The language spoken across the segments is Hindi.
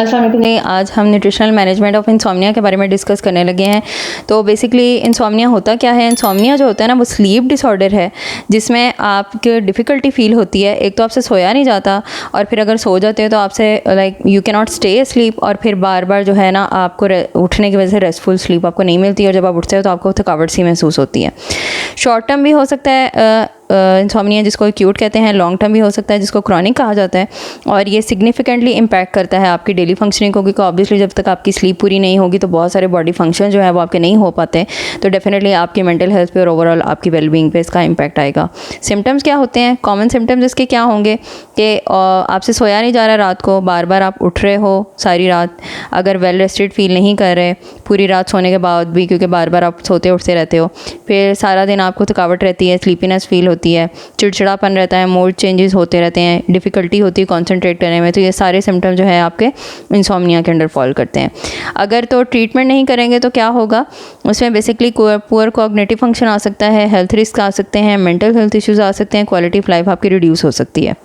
अस्सलाम वालेकुम। आज हम न्यूट्रिशनल मैनेजमेंट ऑफ इंसोम्निया के बारे में डिस्कस करने लगे हैं। तो बेसिकली इंसोम्निया होता क्या है? इंसोम्निया जो होता है ना, वो स्लीप डिसऑर्डर है जिसमें आपको डिफ़िकल्टी फ़ील होती है। एक तो आपसे सोया नहीं जाता, और फिर अगर सो जाते हो तो आपसे you can not stay sleep, और फिर बार बार जो है ना आपको उठने की वजह से रेस्टफुल स्लीप आपको नहीं मिलती, और जब आप उठते हो तो आपको थकावट सी महसूस होती है। शॉर्ट टर्म भी हो सकता है इंसोम्निया, जिसको एक्यूट कहते हैं। लॉन्ग टर्म भी हो सकता है, जिसको क्रॉनिक कहा जाता है। और ये सिग्निफिकेंटली इम्पैक्ट करता है आपकी डेली फंक्शनिंग को, क्योंकि ऑब्वियसली जब तक आपकी स्लीप पूरी नहीं होगी तो बहुत सारे बॉडी फंक्शन जो है वो आपके नहीं हो पाते। तो डेफिनेटली आपकी मेंटल हेल्थ पे और ओवरऑल आपकी वेलबींग पे इसका इम्पैक्ट आएगा। सिम्टम्स क्या होते हैं? कॉमन सिम्टम्स इसके क्या होंगे कि आपसे सोया नहीं जा रहा रात को, बार बार आप उठ रहे हो सारी रात, अगर वेल रेस्टेड फील नहीं कर रहे पूरी रात सोने के बाद भी, क्योंकि बार बार आप सोते उठते रहते हो। फिर सारा दिन आपको थकावट रहती है, स्लीपीनेस फील होती है, चिड़चिड़ापन रहता है, मूड चेंजेस होते रहते हैं, डिफ़िकल्टी होती है कॉन्सेंट्रेट करने में। तो ये सारे सिम्टम जो है आपके इंसोम्निया के अंडर फॉल करते हैं। अगर तो ट्रीटमेंट नहीं करेंगे तो क्या होगा? उसमें बेसिकली पुअर कॉग्निटिव फंक्शन आ सकता है, हेल्थ रिस्क आ सकते हैं, मेंटल हेल्थ इश्यूज़ आ सकते हैं, क्वालिटी ऑफ लाइफ आपकी रिड्यूस हो सकती है।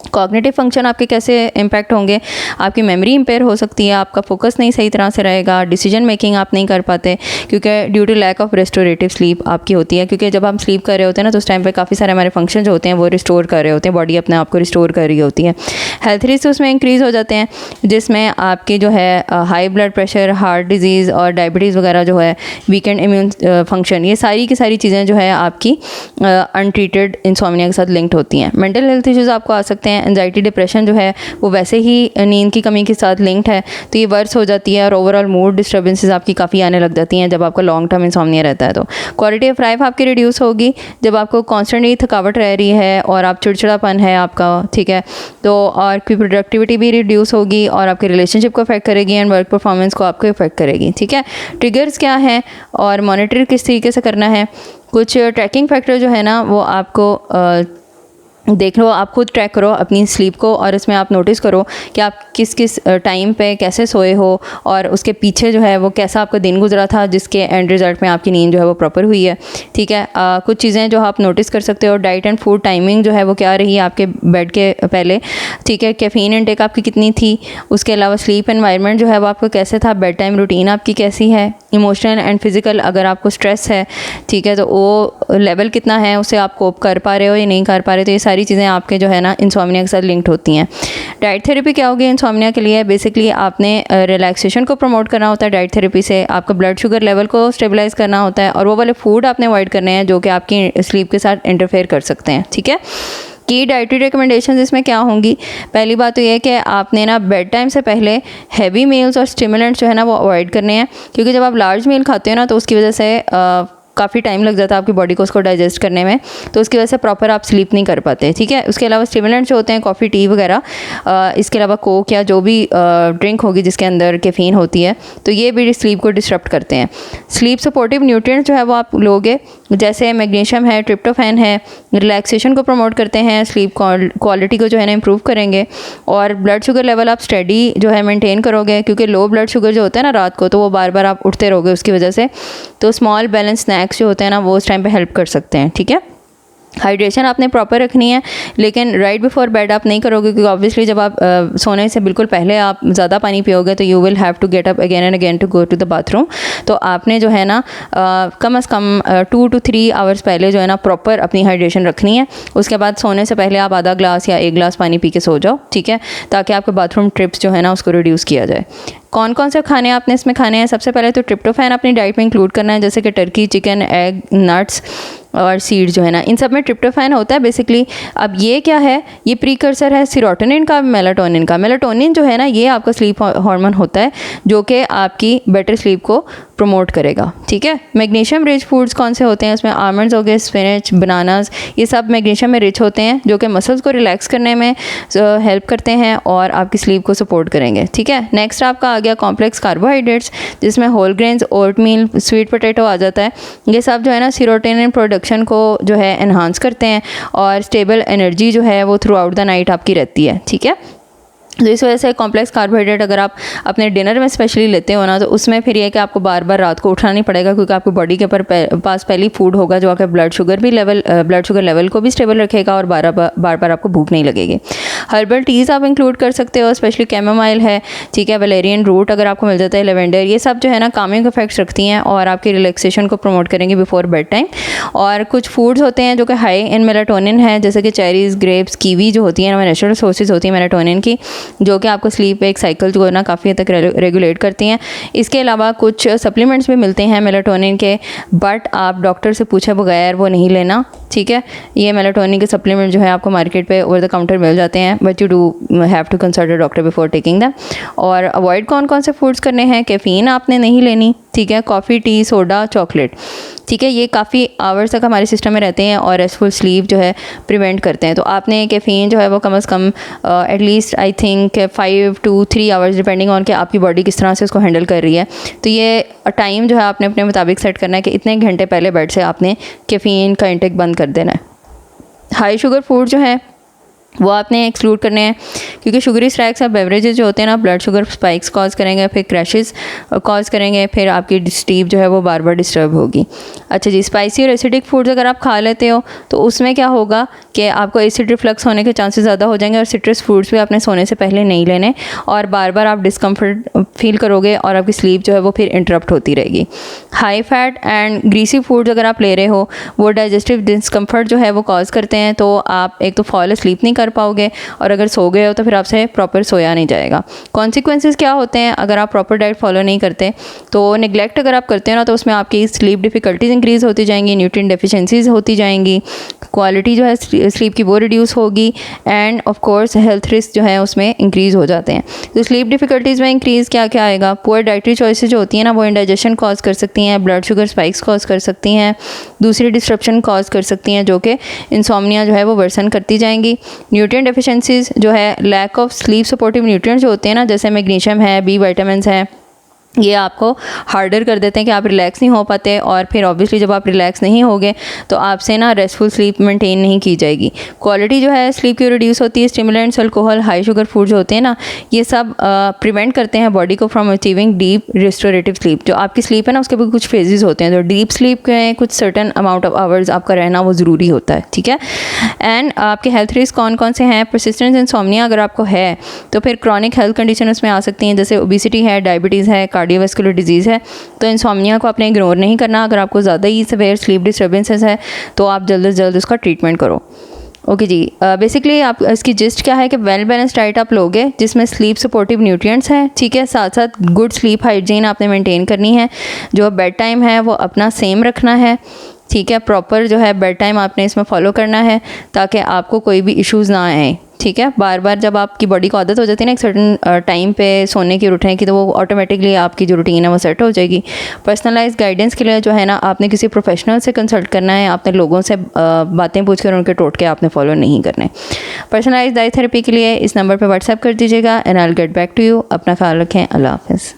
कॉग्निटिव फंक्शन आपके कैसे इम्पैक्ट होंगे? आपकी मेमोरी इम्पेयर हो सकती है, आपका फोकस नहीं सही तरह से रहेगा, डिसीजन मेकिंग आप नहीं कर पाते, क्योंकि due to lack of restorative sleep आपकी होती है। क्योंकि जब हम स्लीप कर रहे होते हैं ना, तो उस टाइम पे काफ़ी सारे हमारे फंक्शन जो होते हैं वो रिस्टोर कर रहे होते हैं, बॉडी अपने आप को रिस्टोर कर रही होती है। हेल्थ रिस्क उसमें इंक्रीज़ हो जाते हैं, जिसमें आपकी जो है high blood pressure, heart disease और डायबिटीज़ वगैरह जो है, वीकेंड इम्यून फंक्शन, ये सारी की सारी चीज़ें जो है आपकी अनट्रीटेड इंसोम्निया के साथ लिंक्ड होती हैं। मेंटल हेल्थ इश्यूज़ आपको आ सकते हैं। एंजाइटी डिप्रेशन जो है वो वैसे ही नींद की कमी के साथ लिंक्ड है, तो ये वर्स हो जाती है, और ओवरऑल मूड डिस्टर्बेंसेस आपकी काफ़ी आने लग जाती हैं जब आपका लॉन्ग टर्म इंसोम्निया रहता है। तो क्वालिटी ऑफ लाइफ आपकी रिड्यूस होगी जब आपको कॉन्स्टेंटली थकावट रह रही है और आप चिड़चिड़ापन है आपका, ठीक है। तो और की प्रोडक्टिविटी भी रिड्यूस होगी, और आपके रिलेशनशिप को अफेक्ट करेगी, एंड वर्क परफॉर्मेंस को आपको अफेक्ट करेगी, ठीक है। ट्रिगर्स क्या हैं और मॉनिटर किस तरीके से करना है? कुछ ट्रैकिंग फैक्टर जो है ना वो आपको देख लो, आप खुद ट्रैक करो अपनी स्लीप को, और इसमें आप नोटिस करो कि आप किस किस टाइम पे कैसे सोए हो, और उसके पीछे जो है वो कैसा आपका दिन गुजरा था, जिसके एंड रिजल्ट में आपकी नींद जो है वो प्रॉपर हुई है, ठीक है। कुछ चीज़ें जो आप नोटिस कर सकते हो, डाइट एंड फूड टाइमिंग जो है वो क्या रही है आपके बेड के पहले, ठीक है। कैफ़ीन इनटेक आपकी कितनी थी, उसके अलावा स्लीप एनवायरनमेंट जो है वो आपको कैसे था, बेड टाइम रूटीन आपकी कैसी है, इमोशनल एंड फिज़िकल अगर आपको स्ट्रेस है, ठीक है, तो वो लेवल कितना है, उसे आप कोप कर पा रहे हो या नहीं कर पा रहे। तो ये सारी चीज़ें आपके जो है ना इंसोम्निया के साथ लिंक्ड होती हैं। डाइट थेरेपी क्या होगी इंसोम्निया के लिए? बेसिकली आपने रिलैक्सेशन को प्रमोट करना होता है डाइट थेरेपी से, आपका ब्लड शुगर लेवल को स्टेबलाइज करना होता है, और वो वाले फूड आपने अवॉइड करने हैं जो कि आपकी स्लीप के साथ इंटरफेयर कर सकते हैं, ठीक है। की डाइटरी रिकमेंडेशंस इसमें क्या होंगी? पहली बात तो ये है कि आपने ना बेड टाइम से पहले हैवी मील्स और स्टिमुलेंट्स जो है ना वो अवॉइड करने हैं, क्योंकि जब आप लार्ज मील खाते हो ना तो उसकी वजह से काफ़ी टाइम लग जाता है आपकी बॉडी को उसको डाइजेस्ट करने में, तो उसकी वजह से प्रॉपर आप स्लीप नहीं कर पाते, ठीक है। उसके अलावा स्टिमुलेंट्स जो होते हैं कॉफ़ी, टी वगैरह, इसके अलावा कोक या जो भी ड्रिंक होगी जिसके अंदर कैफ़ीन होती है, तो ये भी स्लीप को डिस्टर्ब करते हैं। स्लीप सपोर्टिव न्यूट्रिएंट्स जो है वो आप लोगे, जैसे मैग्नीशियम है, ट्रिप्टोफैन है, रिलैक्सेशन को प्रमोट करते हैं, स्लीप क्वालिटी को जो है ना इम्प्रूव करेंगे, और ब्लड शुगर लेवल आप स्टडी जो है मेंटेन करोगे, क्योंकि लो ब्लड शुगर जो होता है ना रात को, तो वो बार बार आप उठते रहोगे उसकी वजह से। तो स्मॉल बैलेंस स्नैक्स जो होते हैं ना वो उस टाइम पे हेल्प कर सकते हैं, ठीक है। हाइड्रेशन आपने प्रॉपर रखनी है, लेकिन राइट बिफोर बेड आप नहीं करोगे, क्योंकि ऑब्वियसली जब आप सोने से बिल्कुल पहले आप ज़्यादा पानी पियोगे तो you will have to get up again and again to go to the bathroom. तो आपने जो है ना कम से कम 2 to 3 आवर्स पहले जो है ना प्रॉपर अपनी हाइड्रेशन रखनी है। उसके बाद सोने से पहले आप आधा ग्लास या 1 ग्लास पानी पी के सो जाओ, ठीक है, ताकि आपके बाथरूम ट्रिप्स जो है ना उसको रिड्यूस किया जाए। कौन कौन से खाने आपने इसमें खाने हैं? सबसे पहले तो ट्रिप्टोफैन अपनी डाइट में इंक्लूड करना है, जैसे कि टर्की, चिकन, एग, नट्स और सीड जो है ना, इन सब में ट्रिप्टोफैन होता है बेसिकली। अब ये क्या है? ये प्रीकर्सर है सीरोटोनिन का, मेलाटोनिन का। मेलाटोनिन जो है ना ये आपका स्लीप हार्मोन होता है जो कि आपकी बेटर स्लीप को प्रमोट करेगा, ठीक है। मैग्नीशियम रिच फूड्स कौन से होते हैं? उसमें आलमंड्स हो गए, स्पिनच, बनानास, ये सब मैग्नीशियम में रिच होते हैं, जो कि मसल्स को रिलैक्स करने में हेल्प करते हैं और आपकी स्लीप को सपोर्ट करेंगे, ठीक है। नेक्स्ट आपका आ गया कॉम्प्लेक्स कार्बोहाइड्रेट्स, जिसमें होल ग्रेन्स, ओट मील, स्वीट पोटैटो आ जाता है। ये सब जो है ना सीरोटोनिन प्रोडक्शन को जो है एनहांस करते हैं, और स्टेबल एनर्जी जो है वो थ्रू आउट द नाइट आपकी रहती है, ठीक है। तो इस वजह से कॉम्प्लेक्स कार्बोहाइड्रेट अगर आप अपने डिनर में स्पेशली लेते हो ना, तो उसमें फिर ये कि आपको बार बार रात को उठना नहीं पड़ेगा, क्योंकि आपकी बॉडी के पास पहली फूड होगा जो आपके ब्लड शुगर लेवल को भी स्टेबल रखेगा, और बार बार आपको भूख नहीं लगेगी। हर्बल टीज़ आप इंक्लूड कर सकते हो, स्पेशली कैमोमाइल है, ठीक है, वैलेरियन रूट अगर आपको मिल जाता है, लेवेंडर, ये सब जो है ना कामिंग इफेक्ट्स रखती हैं और आपकी रिलैक्सेशन को प्रमोट करेंगे बिफोर बेड टाइम। और कुछ फूड्स होते हैं जो कि हाई इन मेलाटोनिन है, जैसे कि चेरीज़, ग्रेप्स, कीवी जो होती हैं, नेचुरल सोर्सेज होती हैं मेलाटोनिन की, जो कि आपको स्लीप एक साइकिल जो है ना काफ़ी हद तक रेगुलेट करती हैं। इसके अलावा कुछ सप्लीमेंट्स भी मिलते हैं मेलाटोनिन के, बट आप डॉक्टर से पूछे बगैर वो नहीं लेना, ठीक है। ये मेलाटोनिन के सप्लीमेंट जो है आपको मार्केट पे ओवर द काउंटर मिल जाते हैं, but you do have to consult a doctor before taking them. और अवॉइड कौन कौन से फूड्स करने हैं, कैफ़ीन आपने नहीं लेनी, ठीक है, कॉफ़ी, टी, सोडा, चॉकलेट, ठीक है, ये काफ़ी आवर्स तक हमारे सिस्टम में रहते हैं और रेस्टफुल स्लीप जो है प्रिवेंट करते हैं। तो आपने कैफ़ीन जो है वो कम से कम at least I think 5 to 3 hours depending on कि आपकी बॉडी किस तरह से उसको हैंडल कर रही है। तो ये टाइम जो है आपने अपने मुताबिक सेट करना है कि इतने घंटे पहले बेड से आपने कैफ़ीन का इंटेक बंद कर देना है। हाई शुगर फूड जो है वो आपने एक्सक्लूड करने हैं, क्योंकि शुगरी स्नैक्स और बेवरेजेस जो होते हैं ना ब्लड शुगर स्पाइक्स कॉज करेंगे, फिर क्रैशेस कॉज करेंगे, फिर आपकी स्लीप जो है वो बार बार डिस्टर्ब होगी। अच्छा जी, स्पाइसी और एसिडिक फूड्स अगर आप खा लेते हो तो उसमें क्या होगा कि आपको एसिड रिफ्लक्स होने के चांसेस ज़्यादा हो जाएंगे, और सिट्रस फूड्स भी आपने सोने से पहले नहीं लेने, और बार बार आप डिस्कम्फर्ट फील करोगे और आपकी स्लीप जो है वो फिर इंटरप्ट होती रहेगी। High fat and greasy foods अगर आप ले रहे हो वो डाइजेस्टिव डिस्कम्फर्ट जो है वो कॉज करते हैं, तो आप एक तो फॉल स्लीप नहीं कर पाओगे, और अगर सो गए हो तो फिर आपसे प्रॉपर सोया नहीं जाएगा। कॉन्सिक्वेंसेस क्या होते हैं अगर आप प्रॉपर डाइट फॉलो नहीं करते, तो निगलेक्ट अगर आप करते हो ना तो उसमें आपकी स्लीप डिफ़िकल्टीज इंक्रीज़ होती जाएंगी, न्यूट्रिएंट डेफिशिएंसीज होती जाएंगी, क्वालिटी जो है स्लीप की वो रिड्यूस होगी, end of course health risk जो है उसमें इंक्रीज़ हो जाते हैं। तो स्लीप डिफ़िकल्टीज़ में इंक्रीज़ क्या क्या आएगा, पुअर डाइटरी चॉइसेस जो होती हैं ना वो इंडाइजेशन कॉज कर सकती हैं, ब्लड शुगर स्पाइक्स कॉज कर सकती हैं, दूसरी डिस्ट्रप्शन कॉज कर सकती हैं जो कि इंसोम्निया जो है वो वर्सन करती जाएंगी। न्यूट्रिएंट डेफिशिएंसीज जो है lack of sleep supportive nutrients जो होते हैं ना, जैसे मैग्नीशियम है, बी विटामिन्स हैं, ये आपको हार्डर कर देते हैं कि आप रिलैक्स नहीं हो पाते, और फिर ऑब्वियसली जब आप रिलैक्स नहीं होगे तो आपसे ना रेस्टफुल स्लीप मेंटेन नहीं की जाएगी। क्वालिटी जो है स्लीप की रिड्यूस होती है। Stimulants, alcohol, high sugar food जो होते हैं ना, ये सब प्रिवेंट करते हैं बॉडी को from achieving deep restorative sleep. जो आपकी स्लीप है ना उसके भी कुछ फेजेस होते हैं, तो डीप स्लीप के कुछ सर्टन अमाउंट ऑफ आवर्स आपका रहना वो ज़रूरी होता है, ठीक है। एंड आपके हेल्थ रिस्क कौन कौन से हैं, परसिस्टेंट इंसोम्निया अगर आपको है तो फिर क्रॉनिक हेल्थ कंडीशन उसमें आ सकती हैं, जैसे ओबेसिटी है, डायबिटीज़ है, कार्डियोवास्कुलर डिजीज़ है। तो इंसोम्निया को आपने इग्नोर नहीं करना। अगर आपको ज़्यादा ही सीवियर स्लीप डिस्टर्बेंसेस है तो आप जल्द से जल्द उसका ट्रीटमेंट करो। ओके जी, बेसिकली आप इसकी जिस्ट क्या है कि वेल बैलेंस डाइट आप लोगे जिसमें स्लीप सपोर्टिव न्यूट्रिएंट्स हैं, ठीक है, साथ साथ गुड स्लीप हाइजीन आपने मेंटेन करनी है। जो बेड टाइम है वो अपना सेम रखना है, ठीक है, प्रॉपर जो है बेड टाइम आपने इसमें फॉलो करना है ताकि आपको कोई भी इश्यूज़ ना आए, ठीक है। बार बार जब आपकी बॉडी को आदत हो जाती है ना एक सर्टन टाइम पे सोने की, उठने की, तो वो ऑटोमेटिकली आपकी जो रूटीन है वो सेट हो जाएगी। पर्सनलाइज्ड गाइडेंस के लिए जो है ना आपने किसी प्रोफेशनल से कंसल्ट करना है, आपने लोगों से बातें पूछ कर उनके टोटके आपने फॉलो नहीं करने। पर्सनलाइज्ड डाइट थेरेपी के लिए इस नंबर पर व्हाट्सएप कर दीजिएगा and I will get back to you. अपना ख्याल रखें, अल्लाह हाफ़िज़।